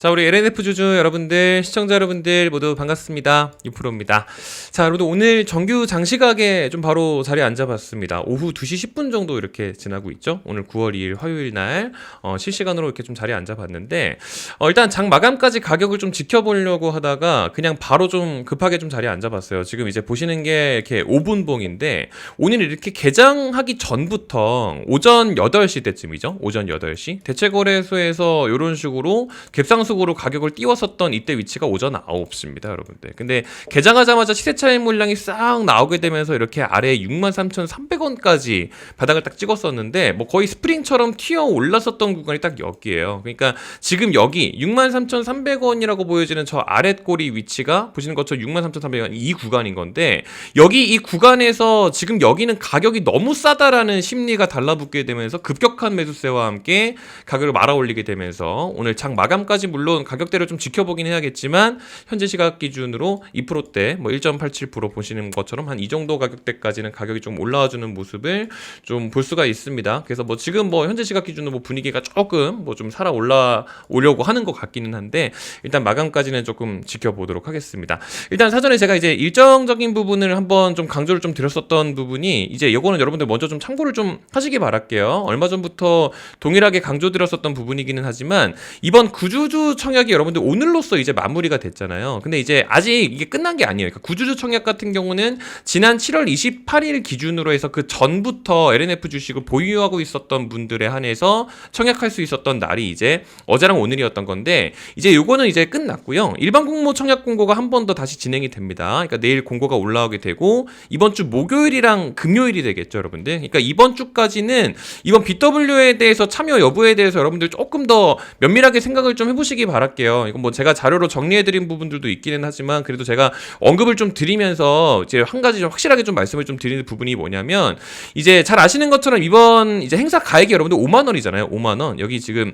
자, 우리 LNF 주주 여러분들, 시청자 여러분들 모두 반갑습니다. 유프로입니다. 자, 여러분들 오늘 정규 장시각에 좀 바로 자리에 앉아봤습니다. 오후 2시 10분 정도 이렇게 지나고 있죠. 오늘 9월 2일 화요일 날 실시간으로 이렇게 좀 자리에 앉아봤는데 일단 장 마감까지 가격을 좀 지켜보려고 하다가 그냥 바로 좀 급하게 좀 자리에 앉아봤어요. 지금 이제 보시는 게 이렇게 5분봉인데 오늘 이렇게 개장하기 전부터 오전 8시 때쯤이죠. 오전 8시 대체거래소에서 이런 식으로 갭상승으로 가격을 띄웠었던 이때 위치가 오전 9시입니다, 여러분들. 근데 개장하자마자 시세 차익 물량이 싹 나오게 되면서 이렇게 아래 63,300원까지 바닥을 딱 찍었었는데 뭐 거의 스프링처럼 튀어 올랐었던 구간이 딱 여기예요. 그러니까 지금 여기 63,300원이라고 보여지는 저 아랫꼬리 위치가 보시는 것처럼 63,300원 이 구간인 건데 여기 이 구간에서 지금 여기는 가격이 너무 싸다라는 심리가 달라붙게 되면서 급격한 매수세와 함께 가격을 말아올리게 되면서 오늘 장 마감까지 물론 가격대를 좀 지켜보긴 해야겠지만 현재 시각 기준으로 2%대 뭐 1.87% 보시는 것처럼 한 이 정도 가격대까지는 가격이 좀 올라와주는 모습을 좀 볼 수가 있습니다. 그래서 뭐 지금 뭐 현재 시각 기준으로 뭐 분위기가 조금 뭐 좀 살아 올라오려고 하는 것 같기는 한데 일단 마감까지는 조금 지켜보도록 하겠습니다. 일단 사전에 제가 이제 일정적인 부분을 한번 좀 강조를 좀 드렸었던 부분이 이제 요거는 여러분들 먼저 좀 참고를 좀 하시기 바랄게요. 얼마 전부터 동일하게 강조드렸었던 부분이기는 하지만 이번 구주주 청약이 여러분들 오늘로써 이제 마무리가 됐잖아요. 근데 이제 아직 이게 끝난 게 아니에요. 그러니까 구주주 청약 같은 경우는 지난 7월 28일 기준으로 해서 그 전부터 LNF 주식을 보유하고 있었던 분들에 한해서 청약할 수 있었던 날이 이제 어제랑 오늘이었던 건데 이제 요거는 이제 끝났고요. 일반 공모 청약 공고가 한 번 더 다시 진행이 됩니다. 그러니까 내일 공고가 올라오게 되고 이번 주 목요일이랑 금요일이 되겠죠, 여러분들. 그러니까 이번 주까지는 이번 BW에 대해서 참여 여부에 대해서 여러분들 조금 더 면밀하게 생각을 좀 해보시기 바랄게요. 이건 뭐 제가 자료로 정리해드린 부분들도 있기는 하지만 그래도 제가 언급을 좀 드리면서 이제 한 가지 좀 확실하게 좀 말씀을 좀 드리는 부분이 뭐냐면 이제 잘 아시는 것처럼 이번 이제 행사 가액이 여러분들 5만 원이잖아요. 5만 원. 여기 지금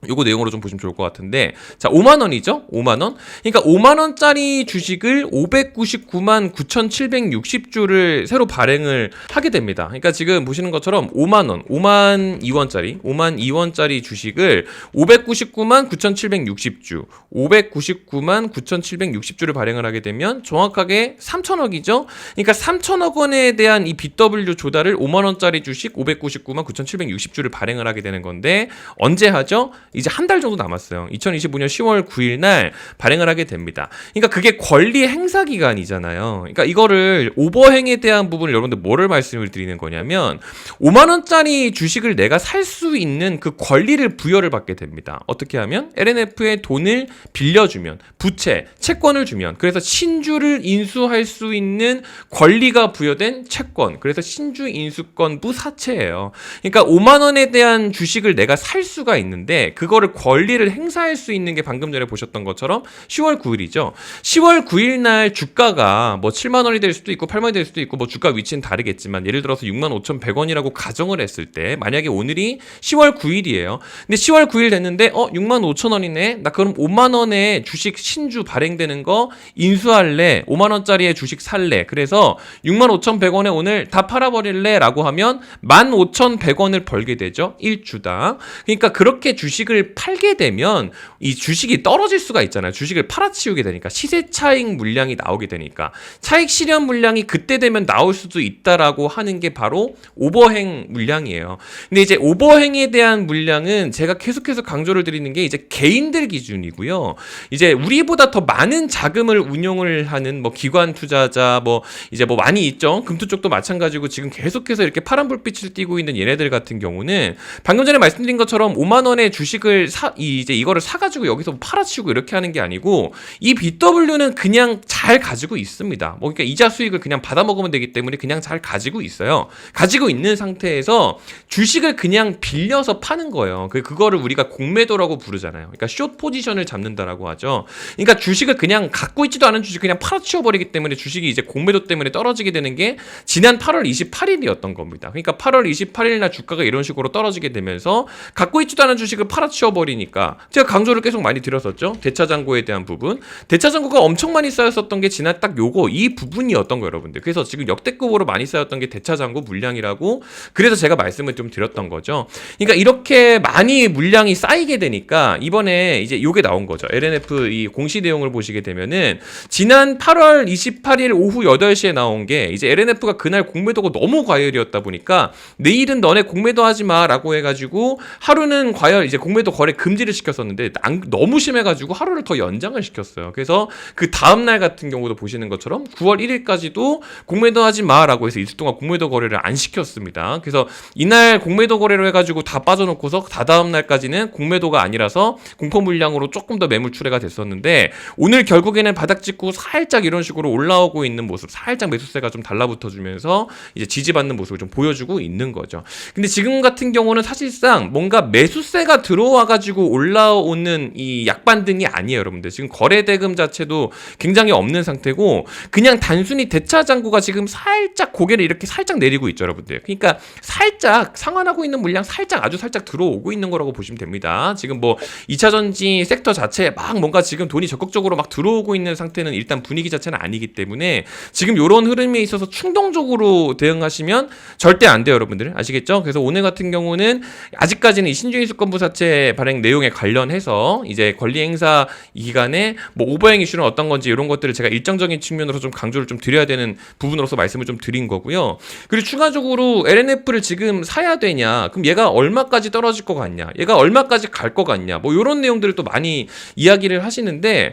요거 내용으로 좀 보시면 좋을 것 같은데 자 5만원이죠 5만원 그러니까 5만원짜리 주식을 599만 9,760주를 새로 발행을 하게 됩니다. 그러니까 지금 보시는 것처럼 5만원 5만 2원짜리 주식을 599만 9,760주 599만 9,760주를 발행을 하게 되면 정확하게 3천억이죠. 그러니까 3천억 원에 대한 이 BW 조달을 5만원짜리 주식 599만 9,760주를 발행을 하게 되는 건데 언제 하죠? 이제 한 달 정도 남았어요. 2025년 10월 9일 날 발행을 하게 됩니다. 그러니까 그게 권리 행사 기간이잖아요. 그러니까 이거를 오버행에 대한 부분을 여러분들 뭐를 말씀을 드리는 거냐면 5만 원짜리 주식을 내가 살 수 있는 그 권리를 부여를 받게 됩니다. 어떻게 하면 LNF에 돈을 빌려주면 부채, 채권을 주면 그래서 신주를 인수할 수 있는 권리가 부여된 채권. 그래서 신주 인수권부 사채예요. 그러니까 5만 원에 대한 주식을 내가 살 수가 있는데 그거를 권리를 행사할 수 있는 게 방금 전에 보셨던 것처럼 10월 9일이죠. 10월 9일 날 주가가 뭐 7만 원이 될 수도 있고 8만 원이 될 수도 있고 뭐 주가 위치는 다르겠지만 예를 들어서 65,100원이라고 가정을 했을 때 만약에 오늘이 10월 9일이에요. 근데 10월 9일 됐는데 65,000원이네. 나 그럼 5만 원에 주식 신주 발행되는 거 인수할래. 5만 원짜리의 주식 살래. 그래서 65,100원에 오늘 다 팔아버릴래 라고 하면 15,100원을 벌게 되죠. 1주당. 그러니까 그렇게 주식을 팔게 되면 이 주식이 떨어질 수가 있잖아요. 주식을 팔아치우게 되니까 시세 차익 물량이 나오게 되니까 차익 실현 물량이 그때 되면 나올 수도 있다라고 하는 게 바로 오버행 물량이에요. 근데 이제 오버행에 대한 물량은 제가 계속해서 강조를 드리는 게 이제 개인들 기준이고요. 이제 우리보다 더 많은 자금을 운용을 하는 뭐 기관 투자자 뭐 이제 뭐 많이 있죠. 금투 쪽도 마찬가지고 지금 계속해서 이렇게 파란 불빛을 띠고 있는 얘네들 같은 경우는 방금 전에 말씀드린 것처럼 5만 원의 주식을 이제 이거를 사가지고 여기서 팔아치우고 이렇게 하는 게 아니고 이 BW는 그냥 잘 가지고 있습니다. 뭐 그러니까 이자 수익을 그냥 받아 먹으면 되기 때문에 그냥 잘 가지고 있어요. 가지고 있는 상태에서 주식을 그냥 빌려서 파는 거예요. 그거를 우리가 공매도라고 부르잖아요. 그러니까 숏 포지션을 잡는다라고 하죠. 그러니까 주식을 그냥 갖고 있지도 않은 주식 그냥 팔아치워 버리기 때문에 주식이 이제 공매도 때문에 떨어지게 되는 게 지난 8월 28일이었던 겁니다. 그러니까 8월 28일 날 주가가 이런 식으로 떨어지게 되면서 갖고 있지도 않은 주식을 팔아 휘몰아치워 버리니까 제가 강조를 계속 많이 드렸었죠. 대차장고에 대한 부분. 대차장고가 엄청 많이 쌓였었던 게 지난 딱 이 부분이었던 거예요, 여러분들. 그래서 지금 역대급으로 많이 쌓였던 게 대차장고 물량이라고 그래서 제가 말씀을 좀 드렸던 거죠. 그러니까 이렇게 많이 물량이 쌓이게 되니까 이번에 이제 요게 나온 거죠. LNF 이 공시 내용을 보시게 되면은 지난 8월 28일 오후 8시에 나온 게 이제 LNF가 그날 공매도가 너무 과열이었다 보니까 내일은 너네 공매도 하지 마라고 해가지고 하루는 과열 이제 공매도 거래 금지를 시켰었는데 너무 심해가지고 하루를 더 연장을 시켰어요. 그래서 그 다음날 같은 경우도 보시는 것처럼 9월 1일까지도 공매도 하지 마라고 해서 이틀 동안 공매도 거래를 안 시켰습니다. 그래서 이날 공매도 거래를 해가지고 다 빠져놓고서 다다음 날까지는 공매도가 아니라서 공포 물량으로 조금 더 매물 출회가 됐었는데 오늘 결국에는 바닥 찍고 살짝 이런 식으로 올라오고 있는 모습, 살짝 매수세가 좀 달라붙어주면서 이제 지지받는 모습을 좀 보여주고 있는 거죠. 근데 지금 같은 경우는 사실상 뭔가 매수세가 들어와가지고 올라오는 이 약반등이 아니에요, 여러분들. 지금 거래 대금 자체도 굉장히 없는 상태고 그냥 단순히 대차장고가 지금 살짝 고개를 이렇게 살짝 내리고 있죠, 여러분들. 그러니까 살짝 상환하고 있는 물량 살짝 아주 살짝 들어오고 있는 거라고 보시면 됩니다. 지금 뭐 2차전지 섹터 자체에 막 뭔가 지금 돈이 적극적으로 막 들어오고 있는 상태는 일단 분위기 자체는 아니기 때문에 지금 이런 흐름에 있어서 충동적으로 대응하시면 절대 안 돼요, 여러분들. 아시겠죠? 그래서 오늘 같은 경우는 아직까지는 이 신중히 수권부 사채 발행 내용에 관련해서 이제 권리행사 기간에 뭐 오버행 이슈는 어떤 건지 이런 것들을 제가 일정적인 측면으로 좀 강조를 좀 드려야 되는 부분으로서 말씀을 좀 드린 거고요. 그리고 추가적으로 LNF를 지금 사야 되냐? 그럼 얘가 얼마까지 떨어질 것 같냐? 얘가 얼마까지 갈 것 같냐? 뭐 이런 내용들을 또 많이 이야기를 하시는데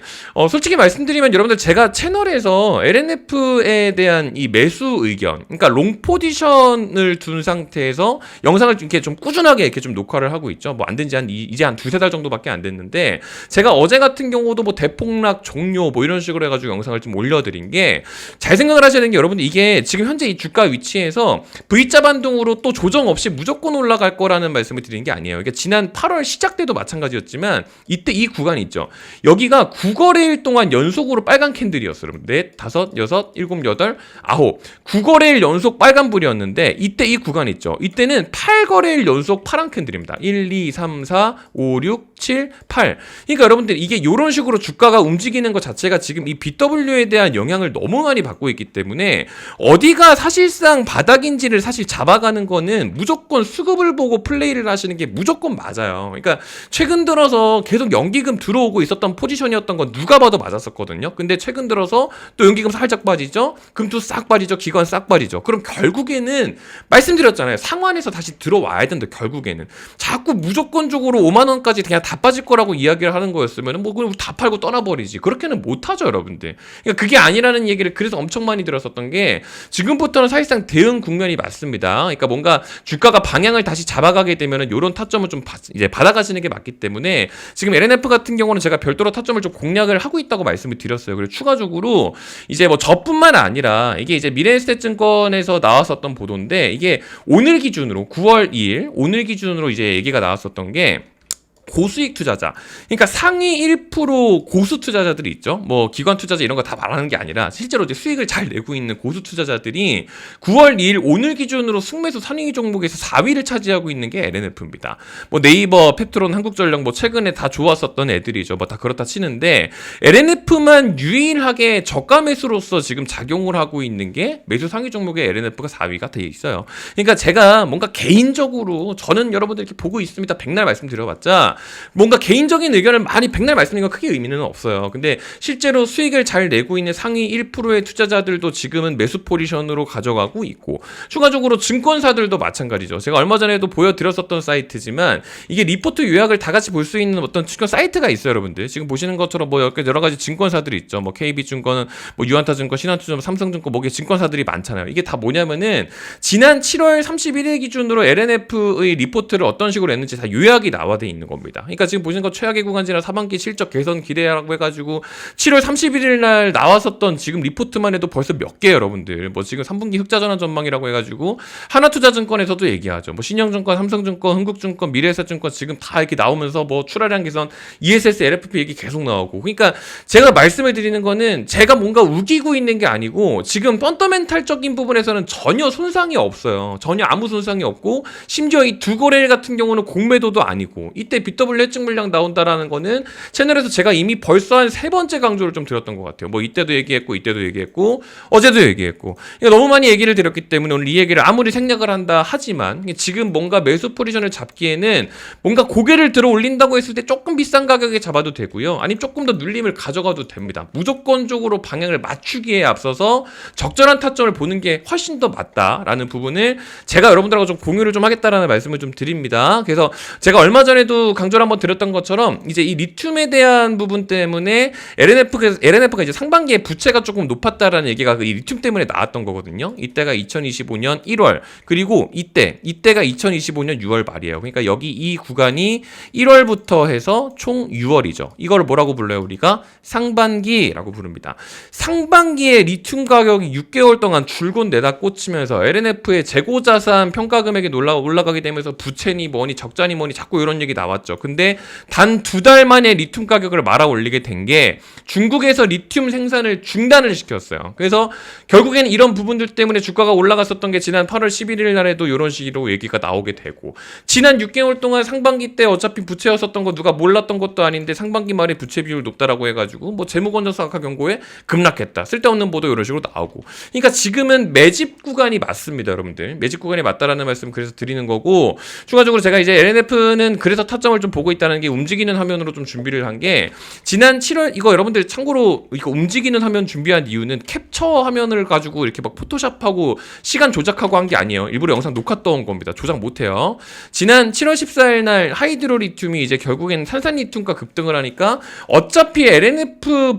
솔직히 말씀드리면 여러분들 제가 채널에서 LNF에 대한 이 매수 의견, 그러니까 롱 포지션을 둔 상태에서 영상을 이렇게 좀 꾸준하게 이렇게 좀 녹화를 하고 있죠. 뭐 안 된 지 이제 한 두세 달 정도밖에 안 됐는데 제가 어제 같은 경우도 뭐 대폭락 종료 뭐 이런 식으로 해가지고 영상을 좀 올려드린 게 잘 생각을 하셔야 되는 게 여러분들 이게 지금 현재 이 주가 위치에서 V자 반동으로 또 조정 없이 무조건 올라갈 거라는 말씀을 드리는 게 아니에요. 그러니까 지난 8월 시작 때도 마찬가지였지만 이때 이 구간이 있죠. 여기가 9거래일 동안 연속으로 빨간 캔들이었어요. 여러분. 4, 5, 6, 7, 8, 9. 9거래일 연속 빨간불이었는데 이때 이 구간 있죠. 이때는 8거래일 연속 파란 캔들입니다. 1, 2, 3, 4, 5, 6, 7, 8. 그러니까 여러분들 이게 이런 식으로 주가가 움직이는 것 자체가 지금 이 BW에 대한 영향을 너무 많이 받고 있기 때문에 어디가 사실상 바닥인지를 사실 잡아가는 거는 무조건 수급을 보고 플레이를 하시는 게 무조건 맞아요. 그러니까 최근 들어서 계속 연기금 들어오고 있었던 포지션이었던 건 누가 봐도 맞았었거든요. 근데 최근 들어서 또 연기금 살짝 빠지죠. 금투 싹 빠지죠. 기관 싹 빠지죠. 그럼 결국에는 말씀드렸잖아요. 상환해서 다시 들어와야 된다. 결국에는 자꾸 무조건적으로 5만 원까지 그냥 다 빠질 거라고 이야기를 하는 거였으면 뭐 그럼 다 팔고 떠나버리지. 그렇게는 못하죠, 여러분들. 그러니까 그게 아니라는 얘기를 그래서 엄청 많이 들었었던 게 지금부터는 사실상 대응 국면이 맞습니다. 그러니까 뭔가 주가가 방향을 다시 잡아가게 되면은 이런 타점을 좀 이제 받아가시는 게 맞기 때문에 지금 LNF 같은 경우는 제가 별도로 타점을 좀 공략을 하고 있다고 말씀을 드렸어요. 그리고 추가적으로 이제 뭐 저뿐만 아니라 이게 이제 미래에셋증권에서 나왔었던 보도인데 이게 오늘 기준으로 9월 2일 오늘 기준으로 이제 얘기가 나왔었던 게 고수익 투자자. 그러니까 상위 1% 고수 투자자들이 있죠. 뭐 기관 투자자 이런 거 다 말하는 게 아니라 실제로 이제 수익을 잘 내고 있는 고수 투자자들이 9월 2일 오늘 기준으로 순매수 선행위 종목에서 4위를 차지하고 있는 게 LNF입니다. 뭐 네이버, 페트론, 한국전력 뭐 최근에 다 좋았었던 애들이죠. 뭐 다 그렇다 치는데 LNF만 유일하게 저가 매수로서 지금 작용을 하고 있는 게 매수 상위 종목의 LNF가 4위가 돼 있어요. 그러니까 제가 뭔가 개인적으로 저는 여러분들 이렇게 보고 있습니다. 백날 말씀드려봤자 뭔가 개인적인 의견을 많이 백날 말씀드리는 건 크게 의미는 없어요. 근데 실제로 수익을 잘 내고 있는 상위 1%의 투자자들도 지금은 매수 포지션으로 가져가고 있고 추가적으로 증권사들도 마찬가지죠. 제가 얼마 전에도 보여드렸었던 사이트지만 이게 리포트 요약을 다 같이 볼 수 있는 어떤 증권 사이트가 있어요, 여러분들. 지금 보시는 것처럼 뭐 여러 가지 증권사들이 있죠. 뭐 KB증권, 뭐 유한타증권, 신한투자증권, 삼성증권, 뭐 증권사들이 많잖아요. 이게 다 뭐냐면은 지난 7월 31일 기준으로 LNF의 리포트를 어떤 식으로 했는지 다 요약이 나와 있는 겁니다. 그러니까 지금 보시는 거 최악의 구간지나 하반기 실적 개선 기대라고 해가지고 7월 31일 날 나왔었던 지금 리포트만 해도 벌써 몇 개 여러분들 뭐 지금 3분기 흑자 전환 전망이라고 해가지고 하나투자증권에서도 얘기하죠. 뭐 신영증권, 삼성증권, 흥국증권, 미래에셋증권 지금 다 이렇게 나오면서 뭐 출하량 개선, ESS, LFP 얘기 계속 나오고 그러니까 제가 말씀을 드리는 거는 제가 뭔가 우기고 있는 게 아니고 지금 펀더멘탈적인 부분에서는 전혀 손상이 없어요. 전혀 아무 손상이 없고 심지어 이 두 거래일 같은 경우는 공매도도 아니고 이때 BW 해증 물량 나온다라는 거는 채널에서 제가 이미 벌써 한 3번째 강조를 좀 드렸던 것 같아요. 뭐 이때도 얘기했고 이때도 얘기했고 어제도 얘기했고 너무 많이 얘기를 드렸기 때문에 오늘 이 얘기를 아무리 생략을 한다 하지만 지금 뭔가 매수 포지션을 잡기에는 뭔가 고개를 들어 올린다고 했을 때 조금 비싼 가격에 잡아도 되고요. 아니면 조금 더 눌림을 가져가도 됩니다. 무조건적으로 방향을 맞추기에 앞서서 적절한 타점을 보는 게 훨씬 더 맞다라는 부분을 제가 여러분들하고 좀 공유를 좀 하겠다라는 말씀을 좀 드립니다. 그래서 제가 얼마 전에도 강조를 한번 드렸던 것처럼 이제 이 리튬에 대한 부분 때문에 LNF가 이제 상반기에 부채가 조금 높았다라는 얘기가 이 리튬 때문에 나왔던 거거든요. 이때가 2025년 1월 그리고 이때가 2025년 6월 말이에요. 그러니까 여기 이 구간이 1월부터 해서 총 6월이죠. 이걸 뭐라고 불러요? 우리가 상반기라고 부릅니다. 상반기에 리튬 가격이 6개월 동안 줄곧 내다 꽂히면서 LNF의 재고자산 평가 금액이 올라가게 되면서 부채니 뭐니 적자니 뭐니 자꾸 이런 얘기 나왔죠. 근데 단 2달 만에 리튬 가격을 말아 올리게 된 게 중국에서 리튬 생산을 중단을 시켰어요. 그래서 결국에는 이런 부분들 때문에 주가가 올라갔었던 게 지난 8월 11일 날에도 이런 식으로 얘기가 나오게 되고 지난 6개월 동안 상반기 때 어차피 부채였었던 거 누가 몰랐던 것도 아닌데 상반기 말에 부채 비율 높다라고 해가지고 뭐 재무건전상학화 경고에 급락했다. 쓸데없는 보도 이런 식으로 나오고 그러니까 지금은 매집 구간이 맞습니다. 여러분들 매집 구간이 맞다라는 말씀 그래서 드리는 거고 추가적으로 제가 이제 LNF는 그래서 타점을 좀 보고 있다는 게 움직이는 화면으로 좀 준비를 한 게 지난 7월 이거 여러분들 참고로 이거 움직이는 화면 준비한 이유는 캡처 화면을 가지고 이렇게 막 포토샵하고 시간 조작하고 한 게 아니에요. 일부러 영상 녹화 떠온 겁니다. 조작 못해요. 지난 7월 14일 날 하이드로 리튬이 이제 결국엔 산산 리튬가 급등을 하니까 어차피 LNF를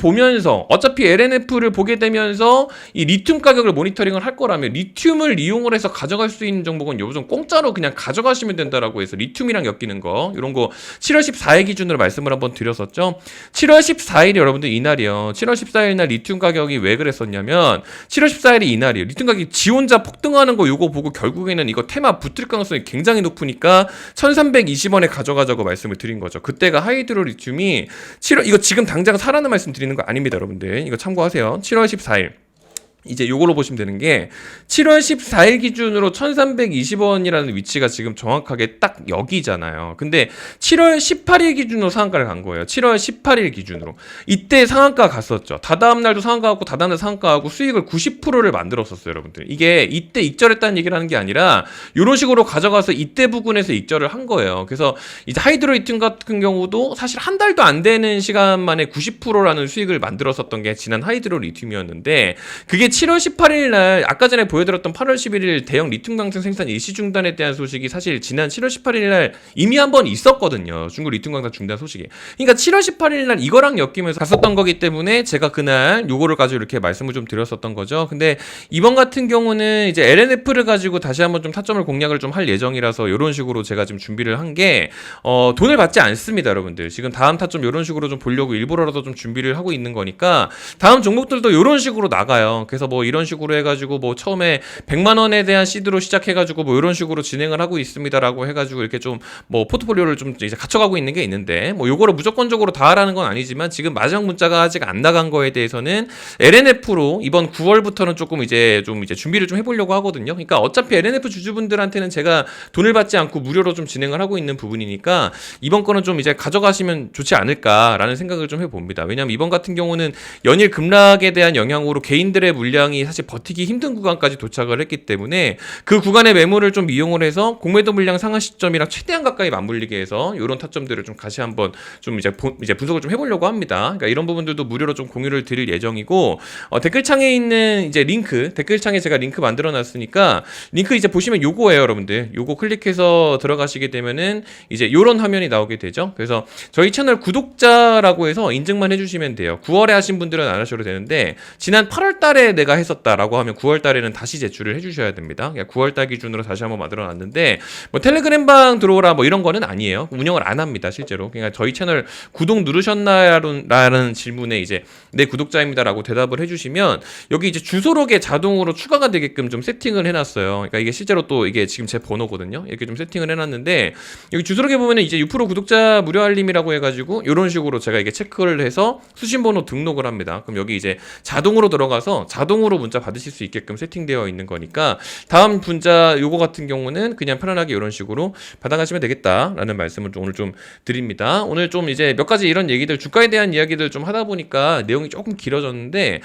보게 되면서 이 리튬 가격을 모니터링을 할 거라면 리튬을 이용을 해서 가져갈 수 있는 종목은 요즘 공짜로 그냥 가져가시면 된다라고 해서 리튬이랑 엮이는 거 이런 거 7월 14일 기준으로 말씀을 한번 드렸었죠. 7월 14일이 여러분들 이날이요. 7월 14일 날 리튬 가격이 왜 그랬었냐면 7월 14일이 이날이에요. 리튬 가격이 지 혼자 폭등하는 거 요거 보고 결국에는 이거 테마 붙을 가능성이 굉장히 높으니까 1320원에 가져가자고 말씀을 드린 거죠. 그때가 하이드로 리튬이 7월 이거 지금 당장 사라는 말씀 드리는 거 아닙니다, 여러분들. 이거 참고하세요. 7월 14일 이제 요걸로 보시면 되는 게 7월 14일 기준으로 1320원이라는 위치가 지금 정확하게 딱 여기잖아요. 근데 7월 18일 기준으로 상한가를 간 거예요. 7월 18일 기준으로. 이때 상한가 갔었죠. 다다음 날도 상한가 갔고 다다음 날 상한가 가고 수익을 90%를 만들었었어요, 여러분들. 이게 이때 익절했다는 얘기를 하는 게 아니라 이런 식으로 가져가서 이때 부근에서 익절을 한 거예요. 그래서 이제 하이드로 리튬 같은 경우도 사실 한 달도 안 되는 시간 만에 90%라는 수익을 만들었었던 게 지난 하이드로 리튬이었는데 그게 7월 18일 날 아까 전에 보여드렸던 8월 11일 대형 리튬 강산 생산 일시 중단에 대한 소식이 사실 지난 7월 18일 날 이미 한번 있었거든요. 중국 리튬 강산 중단 소식이. 그러니까 7월 18일 날 이거랑 엮이면서 갔었던 거기 때문에 제가 그날 요거를 가지고 이렇게 말씀을 좀 드렸었던 거죠. 근데 이번 같은 경우는 이제 LNF를 가지고 다시 한번 좀 타점을 공략을 좀 할 예정이라서 이런 식으로 제가 지금 준비를 한 게 돈을 받지 않습니다, 여러분들. 지금 다음 타점 이런 식으로 좀 보려고 일부러라도 좀 준비를 하고 있는 거니까 다음 종목들도 이런 식으로 나가요. 그래서 뭐 이런 식으로 해가지고 뭐 처음에 100만 원에 대한 시드로 시작해가지고 뭐 이런 식으로 진행을 하고 있습니다라고 해가지고 이렇게 좀 뭐 포트폴리오를 좀 이제 갖춰가고 있는 게 있는데 뭐 요거를 무조건적으로 다 하라는 건 아니지만 지금 마지막 문자가 아직 안 나간 거에 대해서는 LNF로 이번 9월부터는 조금 이제 준비를 좀 해보려고 하거든요. 그러니까 어차피 LNF 주주분들한테는 제가 돈을 받지 않고 무료로 좀 진행을 하고 있는 부분이니까 이번 거는 좀 이제 가져가시면 좋지 않을까라는 생각을 좀 해봅니다. 왜냐하면 이번 같은 경우는 연일 급락에 대한 영향으로 개인들의 물량이 사실 버티기 힘든 구간까지 도착을 했기 때문에 그 구간의 매물을 좀 이용을 해서 공매도 물량 상한 시점이랑 최대한 가까이 맞물리게 해서 이런 타점들을 좀 다시 한번 좀 이제 분석을 좀 해보려고 합니다. 그러니까 이런 부분들도 무료로 좀 공유를 드릴 예정이고 댓글창에 있는 이제 링크 댓글창에 제가 링크 만들어놨으니까 링크 이제 보시면 요거예요, 여러분들. 요거 클릭해서 들어가시게 되면은 이제 요런 화면이 나오게 되죠. 그래서 저희 채널 구독자라고 해서 인증만 해주시면 돼요. 9월에 하신 분들은 안 하셔도 되는데 지난 8월 달에 내가 했었다라고 하면 9월 달에는 다시 제출을 해주셔야 됩니다. 9월 달 기준으로 다시 한번 만들어놨는데 뭐 텔레그램방 들어오라 뭐 이런 거는 아니에요. 운영을 안 합니다, 실제로. 그러니까 저희 채널 구독 누르셨나라는 질문에 이제 네 구독자입니다라고 대답을 해주시면 여기 이제 주소록에 자동으로 추가가 되게끔 좀 세팅을 해놨어요. 그러니까 이게 실제로 또 이게 지금 제 번호거든요. 이렇게 좀 세팅을 해놨는데 여기 주소록에 보면은 이제 6% 구독자 무료 알림이라고 해가지고 이런 식으로 제가 이게 체크를 해서 수신번호 등록을 합니다. 그럼 여기 이제 자동으로 들어가서 자동으로 문자 받으실 수 있게끔 세팅되어 있는 거니까 다음 문자 요거 같은 경우는 그냥 편안하게 이런 식으로 받아가시면 되겠다라는 말씀을 오늘 좀 드립니다. 오늘 좀 이제 몇 가지 이런 얘기들 주가에 대한 이야기들 좀 하다 보니까 내용이 조금 길어졌는데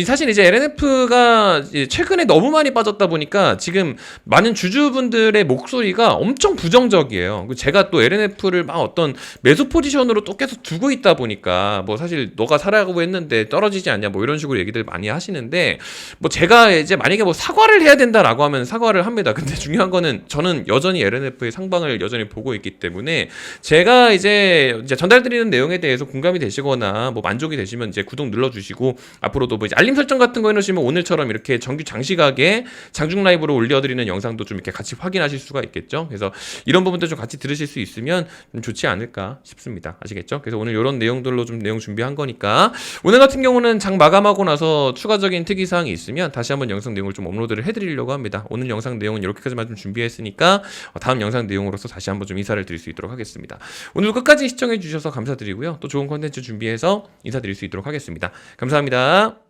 사실 이제 LNF가 최근에 너무 많이 빠졌다 보니까 지금 많은 주주분들의 목소리가 엄청 부정적이에요. 제가 또 LNF를 막 어떤 매수 포지션으로 또 계속 두고 있다 보니까 뭐 사실 너가 사라고 했는데 떨어지지 않냐 뭐 이런 식으로 얘기들 많이 하시는데 뭐 제가 이제 만약에 뭐 사과를 해야 된다라고 하면 사과를 합니다. 근데 중요한 거는 저는 여전히 LNF의 상방을 여전히 보고 있기 때문에 제가 이제 전달드리는 내용에 대해서 공감이 되시거나 뭐 만족이 되시면 이제 구독 눌러주시고 앞으로도 뭐 이제 알림 설정 같은 거 해놓으시면 오늘처럼 이렇게 정규 장시각에 장중 라이브로 올려드리는 영상도 좀 이렇게 같이 확인하실 수가 있겠죠. 그래서 이런 부분도 좀 같이 들으실 수 있으면 좀 좋지 않을까 싶습니다. 아시겠죠? 그래서 오늘 이런 내용들로 좀 내용 준비한 거니까 오늘 같은 경우는 장 마감하고 나서 추가적인 특이사항이 있으면 다시 한번 영상 내용을 좀 업로드를 해드리려고 합니다. 오늘 영상 내용은 이렇게까지만 좀 준비했으니까 다음 영상 내용으로서 다시 한번 좀 인사를 드릴 수 있도록 하겠습니다. 오늘도 끝까지 시청해 주셔서 감사드리고요. 또 좋은 컨텐츠 준비해서 인사드릴 수 있도록 하겠습니다. 감사합니다.